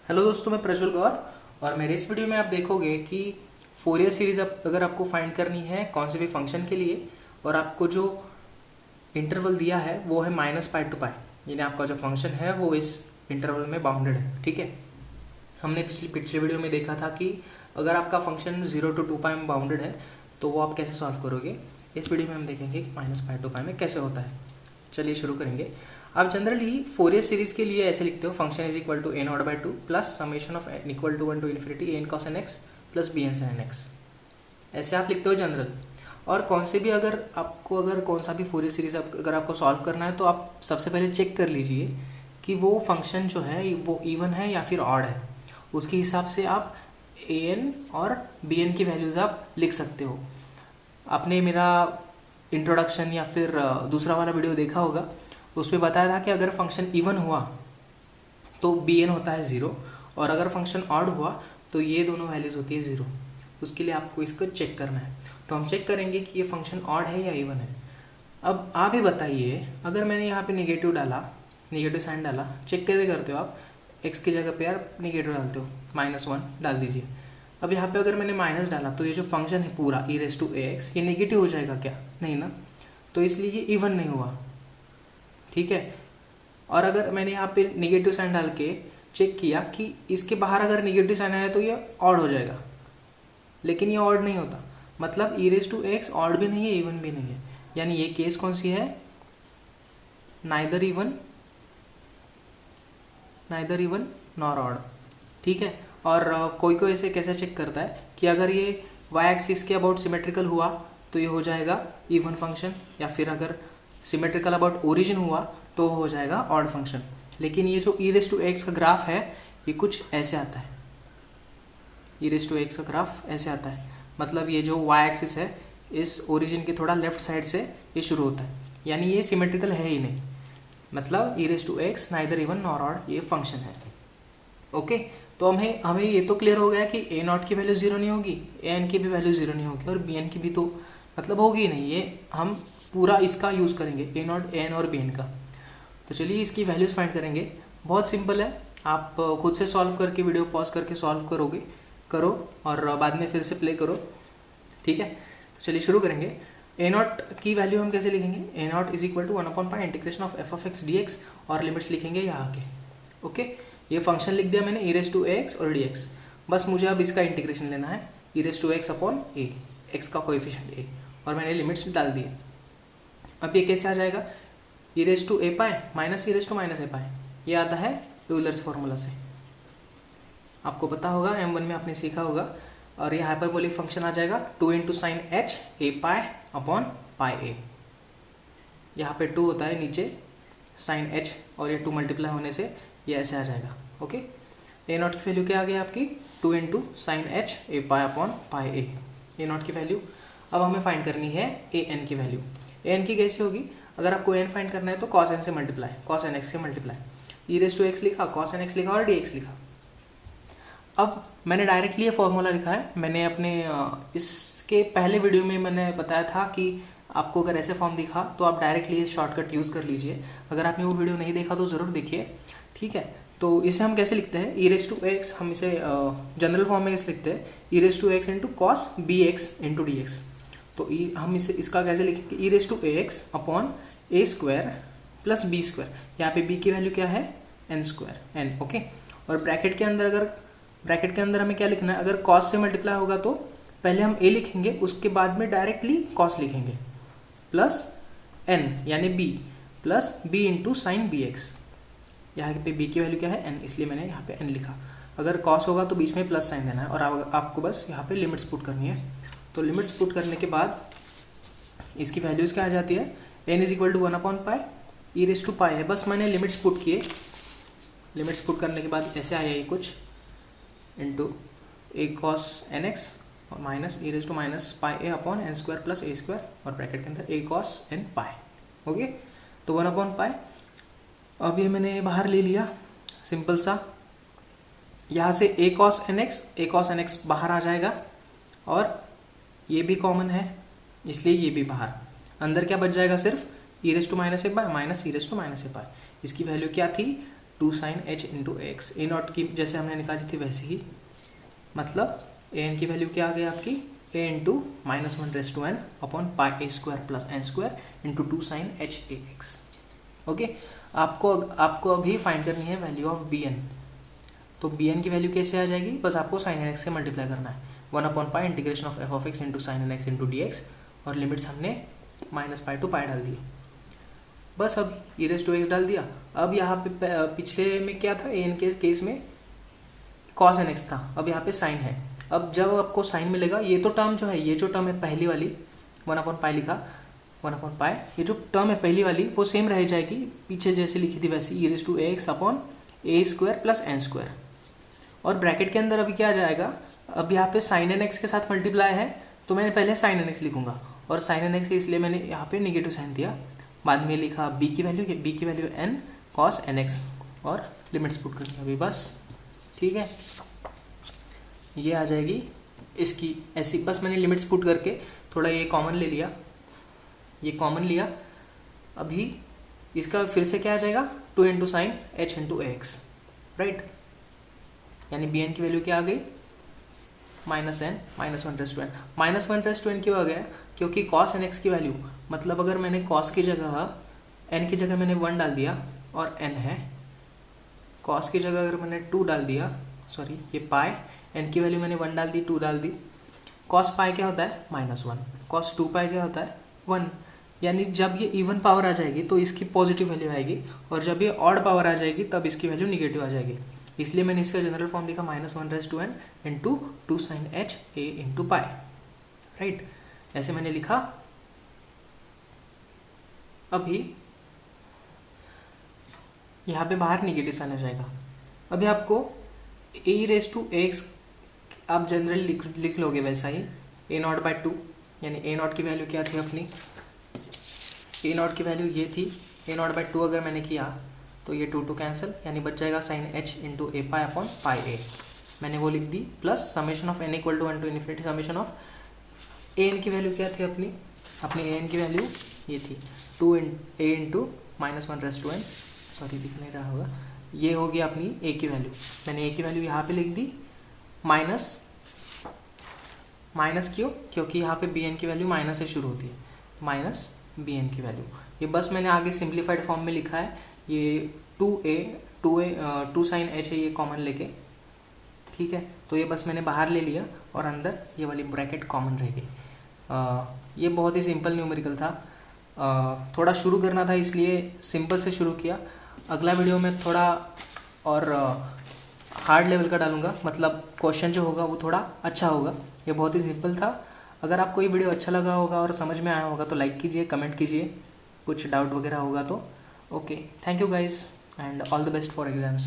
Hello दोस्तों, मैं प्रज्वल गौर। और मेरे इस वीडियो में आप देखोगे कि फोरियर सीरीज अगर आपको फाइंड करनी है कौन से भी फंक्शन के लिए, और आपको जो इंटरवल दिया है वो है -π to π, यानी आपका जो फंक्शन है वो इस इंटरवल में बाउंडेड है। ठीक है, हमने पिछले वीडियो में देखा था कि अगर आपका फंक्शन 0 to 2π में बाउंडेड है तो वो आप कैसे सॉल्व करोगे। इस वीडियो में हम देखेंगे कि -π to π में कैसे होता है। चलिए शुरू करेंगे। आप जनरली फोरियर सीरीज के लिए ऐसे लिखते हो, function is equal to a0/2 plus summation of n equal to 1 to ∞ an cos nx plus bn sin nx, ऐसे आप लिखते हो जनरल। और कौन से भी अगर कौन सा भी फोरियर सीरीज अगर आपको सॉल्व करना है तो आप सबसे पहले चेक कर लीजिए कि वो फंक्शन जो है वो इवन है या फिर ऑड है। उसके हिसाब से आप an और bn की वैल्यूज़ आप लिख सकते हो। आपने मेरा इंट्रोडक्शन या फिर दूसरा वाला वीडियो देखा होगा, उसमें बताया था कि अगर फंक्शन इवन हुआ तो bn होता है 0, और अगर फंक्शन ऑड हुआ तो ये दोनों वैल्यूज़ होती है 0। उसके लिए आपको इसको चेक करना है। तो हम चेक करेंगे कि ये फंक्शन ऑड है या इवन है। अब आप ही बताइए, अगर मैंने यहाँ पे नेगेटिव डाला, नेगेटिव साइन डाला, चेक कैसे करते हो आप? x की जगह पे आप नेगेटिव डालते हो, -1 डाल दीजिए। अब यहाँ पे अगर मैंने माइनस डाला तो ये जो फंक्शन है पूरा e⁻ax ये नेगेटिव हो जाएगा क्या? नहीं ना, तो इसलिए ये इवन नहीं हुआ। ठीक है, और अगर मैंने यहाँ पे नेगेटिव साइन डाल के चेक किया कि इसके बाहर अगर नेगेटिव साइन आया तो ये ऑड हो जाएगा, लेकिन ये ऑड नहीं होता। मतलब e⁻x ऑड भी नहीं है, इवन भी नहीं है, यानी ये केस कौन सी है? Neither even nor odd. ठीक है, और कोई कोई ऐसे कैसे चेक करता है कि अगर ये y एक्सिस के अबाउट सिमेट्रिकल हुआ तो ये हो जाएगा इवन फंक्शन, या फिर अगर सिमेट्रिकल अबाउट ओरिजिन हुआ तो हो जाएगा ऑड फंक्शन। लेकिन ये जो e⁻x का ग्राफ है ये कुछ ऐसे आता है, e⁻x का ग्राफ ऐसे आता है। मतलब ये जो y एक्सिस है इस ओरिजिन के थोड़ा लेफ्ट साइड से ये शुरू होता है, यानी ये सिमेट्रिकल है ही नहीं। मतलब e⁻x neither even nor odd ये फंक्शन है। ओके, तो हमें ये तो क्लियर हो गया कि a0 की वैल्यू 0 नहीं होगी, an की भी वैल्यू 0 नहीं होगी, और bn की भी तो मतलब होगी नहीं। ये हम पूरा इसका यूज़ करेंगे, a0, an और bn का। तो चलिए इसकी वैल्यूज़ फाइंड करेंगे। बहुत सिंपल है, आप खुद से सॉल्व करके वीडियो पॉज करके सॉल्व करो और बाद में फिर से प्ले करो। ठीक है, तो चलिए शुरू करेंगे। a0 की वैल्यू हम कैसे लिखेंगे? a0 is equal to 1/π integration of f(x) dx, और लिमिट्स लिखेंगे यहाँ के। ओके, ये फंक्शन लिख दिया मैंने e⁻x और dx। बस मुझे अब इसका इंटीग्रेशन लेना है, e⁻x/a, x का कोएफिशिएंट a, और मैंने लिमिट्स डाल दिए। अब ये कैसे आ जाएगा? e⁻a माइनस e⁻a, ये आता है यूलर्स फॉर्मूला से, आपको पता होगा, m1 में आपने सीखा होगा। और ये हाइपरबोलिक फंक्शन आ जाएगा 2 × sin h a⁻π/a। यहाँ पे 2 होता है नीचे sin h, और ये 2 मल्टीप्लाई होने से ये ऐसे आ जाएगा। ओके, a0 की वैल्यू क्या आ गई आपकी? 2 × sin h a⁻π/a, a0 की वैल्यू। अब हमें फाइंड करनी है an की वैल्यू। an की कैसे होगी? अगर आपको n फाइंड करना है तो cos n से मल्टीप्लाई, cos nx से मल्टीप्लाई, e⁻x लिखा, cos nx लिखा और dx लिखा। अब मैंने डायरेक्टली ये फॉर्मूला लिखा है। मैंने अपने इसके पहले वीडियो में मैंने बताया था कि आपको अगर ऐसे फॉर्म दिखा तो आप डायरेक्टली ये शॉर्टकट यूज़ कर लीजिए। अगर आपने वो वीडियो नहीं देखा तो ज़रूर देखिए। ठीक है, तो इसे हम कैसे लिखते हैं? e⁻x, हम इसे जनरल फॉर्म में कैसे लिखते हैं? e⁻x × cos bx × dx। तो हम इसका कैसे लिखेंगे? e⁻x/a² + b²। यहाँ पे b की वैल्यू क्या है? n²। ओके, और ब्रैकेट के अंदर हमें क्या लिखना है? अगर cos से मल्टीप्लाई होगा तो पहले हम a लिखेंगे, उसके बाद में डायरेक्टली cos लिखेंगे, प्लस n यानी b, plus b × sin bx। यहाँ पे b की वैल्यू क्या है? n, इसलिए मैंने यहाँ पे n लिखा। अगर cos होगा तो बीच में प्लस साइन देना है, और आपको बस यहाँ पे लिमिट्स पुट करनी है। तो लिमिट्स पुट करने के बाद इसकी वैल्यूज़ क्या आ जाती है? n is equal to 1/π, e⁻π है, बस मैंने लिमिट्स पुट किए। लिमिट्स पुट करने के बाद ऐसे आया ये कुछ, इंटू a cos nx और माइनस e⁻πa/n² + a², और ब्रैकेट के अंदर a cos nπ। ओके, तो 1/π अब ये मैंने बाहर ले लिया, सिंपल सा। यहाँ से a cos nx बाहर आ जाएगा, और ये भी कॉमन है इसलिए ये भी बाहर। अंदर क्या बच जाएगा? सिर्फ e⁻a माइनस e⁻a। इसकी वैल्यू क्या थी? Two sine h into x. A naught की जैसे हमने निकाली थी वैसे ही, मतलब ए एन की वैल्यू क्या आ गई आपकी, a into -1/n upon pi a square plus n square into two sine h a x. Okay, आपको अभी फाइंड करनी है वैल्यू ऑफ बी एन। तो बी एन की वैल्यू कैसे आ जाएगी, बस आपको साइन एन एक्स से मल्टीप्लाई करना है। 1/पाई integration of f of x into sine n x into d x, और लिमिट्स हमने -पाई टू पाई डाल दी। बस अब ई रेज टू एक्स डाल दिया। अब यहाँ पे पिछले में क्या था, ए एन के केस में कॉस एन एक्स था, अब यहाँ पे साइन है। अब जब आपको साइन मिलेगा, ये तो टर्म जो है, ये जो टर्म है पहली वाली 1/पाई लिखा, 1/पाई, ये जो टर्म है पहली वाली वो सेम रह जाएगी, पीछे जैसे लिखी थी वैसे, e raise to x upon a square plus n square. और ब्रैकेट के अंदर अभी क्या आ जाएगा, अब यहाँ पे साइन एन एक्स के साथ मल्टीप्लाई है, तो मैंने पहले साइन एन एक्स लिखूंगा, और साइन एन एक्स इसलिए मैंने यहाँ पे निगेटिव साइन दिया। बाद में लिखा बी की value n cos n x, और लिमिट्स पुट करनी अभी बस। ठीक है, ये आ जाएगी इसकी ऐसी, बस मैंने लिमिट्स पुट करके थोड़ा ये कॉमन ले लिया, ये कॉमन लिया। अभी इसका फिर से क्या आ जाएगा, 2 into sine h into x, right. यानी बी एन की वैल्यू क्या आ गई, -n -1/n क्यों आ गया, क्योंकि cos एन एक्स की वैल्यू, मतलब अगर मैंने cos की जगह n की जगह मैंने 1 डाल दिया और n है, cos की जगह अगर मैंने 2 डाल दिया, सॉरी ये पाई, n की वैल्यू मैंने 1 डाल दी, 2 डाल दी, cos पाई क्या होता है -1, cos 2 पाई क्या होता है 1। यानी जब ये इवन पावर आ जाएगी तो इसकी पॉजिटिव वैल्यू आएगी, और जब ये ऑड पावर आ जाएगी तब इसकी वैल्यू निगेटिव आ जाएगी। इसलिए मैंने इसका जनरल फॉर्म लिखा -1/n into two sine h a into pi, right, ऐसे मैंने लिखा। अभी यहाँ पे बाहर निगेटिव साइन आ जाएगा। अभी आपको ए रेज टू एक्स आप जनरली लिख लोगे वैसा ही, a0/2, यानी a0 की वैल्यू क्या थी अपनी, a0 की वैल्यू ये थी, a0/2 अगर मैंने किया तो ये 2 कैंसिल, यानी बच जाएगा sine h into a pi upon pi a, मैंने वो लिख दी, plus summation of n equal to 1 to infinity summation of a n की वैल्यू क्या थी अपनी ए एन की वैल्यू ये थी 2 a इंटू -1/n, सॉरी दिख नहीं रहा होगा, ये होगी अपनी ए की वैल्यू। मैंने ए की वैल्यू यहाँ पे लिख दी, माइनस क्यों, क्योंकि यहाँ पे बी एन की वैल्यू माइनस से शुरू होती है, माइनस बी एन की वैल्यू। ये बस मैंने आगे सिंप्लीफाइड फॉर्म में लिखा है, ये 2 साइन एच है ये कॉमन लेके, ठीक है। तो ये बस मैंने बाहर ले लिया और अंदर ये वाली ब्रैकेट कॉमन रह गई। ये बहुत ही सिंपल न्यूमेरिकल था, थोड़ा शुरू करना था इसलिए सिंपल से शुरू किया। अगला वीडियो में थोड़ा और हार्ड लेवल का डालूंगा, मतलब क्वेश्चन जो होगा वो थोड़ा अच्छा होगा। ये बहुत ही सिंपल था। अगर आपको ये वीडियो अच्छा लगा होगा और समझ में आया होगा तो लाइक कीजिए, कमेंट कीजिए, कुछ डाउट वगैरह होगा तो okay. Thank you guys and all the best for exams.